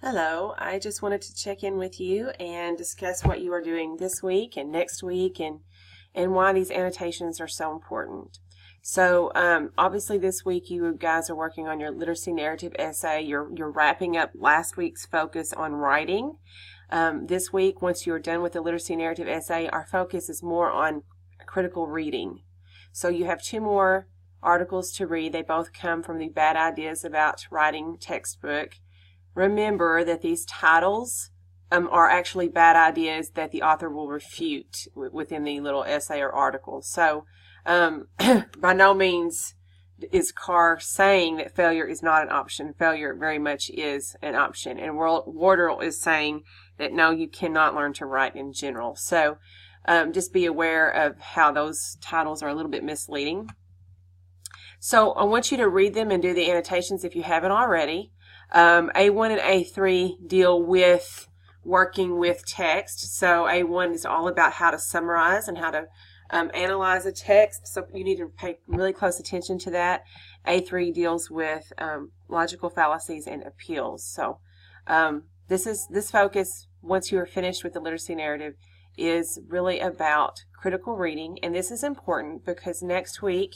Hello, I just wanted to check in with you and discuss what you are doing this week and next week and why these annotations are so important. So obviously this week you guys are working on your literacy narrative essay. You're wrapping up last week's focus on writing. This week, once you're done with the literacy narrative essay, our focus is more on critical reading. So you have two more articles to read. They both come from the Bad Ideas About Writing textbook. Remember that these titles are actually bad ideas that the author will refute within the little essay or article. So by no means is Carr saying that failure is not an option. Failure very much is an option. And Wardle is saying that no, you cannot learn to write in general. So just be aware of how those titles are a little bit misleading. So I want you to read them and do the annotations if you haven't already. A1 and A3 deal with working with text. So A1 is all about how to summarize and how to analyze a text. So you need to pay really close attention to that. A3 deals with logical fallacies and appeals. So this focus, once you are finished with the literacy narrative, is really about critical reading. And this is important because next week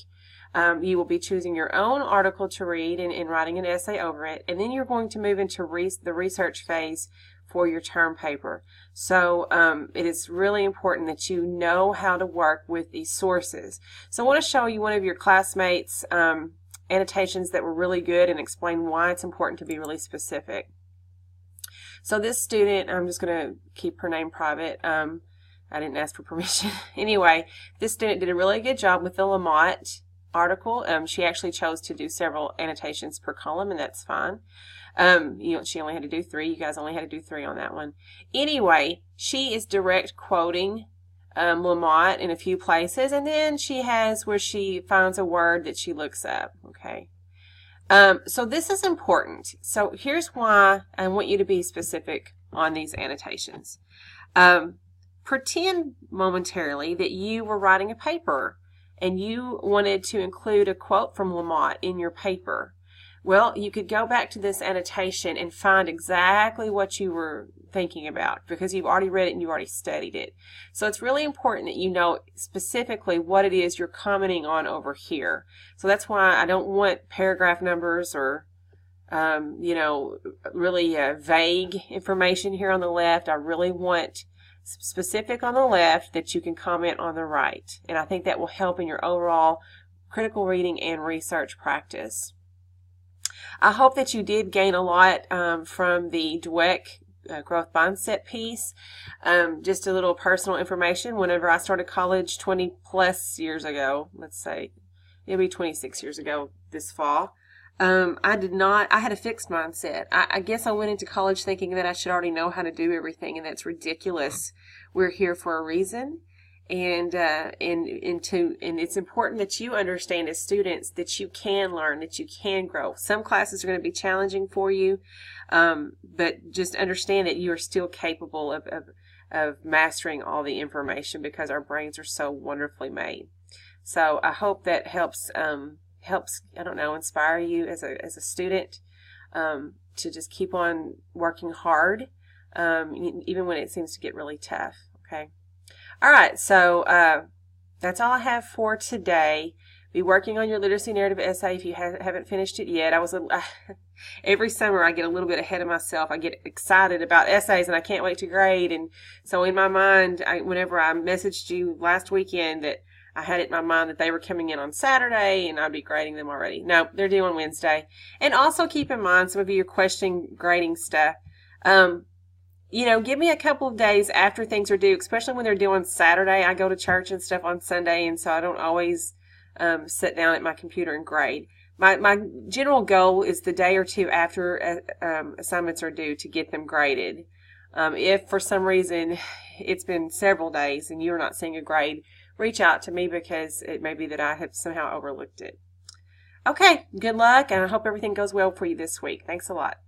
you will be choosing your own article to read and writing an essay over it, and then you're going to move into the research phase for your term paper. So it is really important that you know how to work with these sources. So I want to show you one of your classmates' annotations that were really good and explain why it's important to be really specific. So this student, I'm just going to keep her name private. I didn't ask for permission. Anyway, this student did a really good job with the Lamott article. She actually chose to do several annotations per column, and that's fine. She only had to do 3. You guys only had to do 3 on that one. Anyway, she is direct quoting Lamott in a few places, and then she has where she finds a word that she looks up. Okay. So this is important. So here's why I want you to be specific on these annotations. Pretend momentarily that you were writing a paper and you wanted to include a quote from Lamott in your paper. Well, you could go back to this annotation and find exactly what you were thinking about because you've already read it and you already studied it. So it's really important that you know specifically what it is you're commenting on over here. So that's why I don't want paragraph numbers or really vague information here on the left. I really want specific on the left that you can comment on the right. And I think that will help in your overall critical reading and research practice. I hope that you did gain a lot from the Dweck growth mindset piece. Just a little personal information. Whenever I started college 20 plus years ago, let's say it'll be 26 years ago this fall, I had a fixed mindset. I guess I went into college thinking that I should already know how to do everything, and that's ridiculous. We're here for a reason, and it's important that you understand as students that you can learn, that you can grow. Some classes are going to be challenging for you, but just understand that you are still capable of mastering all the information because our brains are so wonderfully made. So I hope that helps, I don't know, inspire you as a student to just keep on working hard, even when it seems to get really tough. Okay. All right. So that's all I have for today. Be working on your literacy narrative essay if you haven't finished it yet. Every summer I get a little bit ahead of myself. I get excited about essays and I can't wait to grade. And so in my mind, whenever I messaged you last weekend that I had it in my mind that they were coming in on Saturday and I'd be grading them already. No, they're due on Wednesday. And also keep in mind, some of you are questioning grading stuff. Give me a couple of days after things are due, especially when they're due on Saturday. I go to church and stuff on Sunday, and so I don't always sit down at my computer and grade. My general goal is the day or two after assignments are due to get them graded. If for some reason it's been several days and you're not seeing a grade, reach out to me because it may be that I have somehow overlooked it. Okay, good luck, and I hope everything goes well for you this week. Thanks a lot.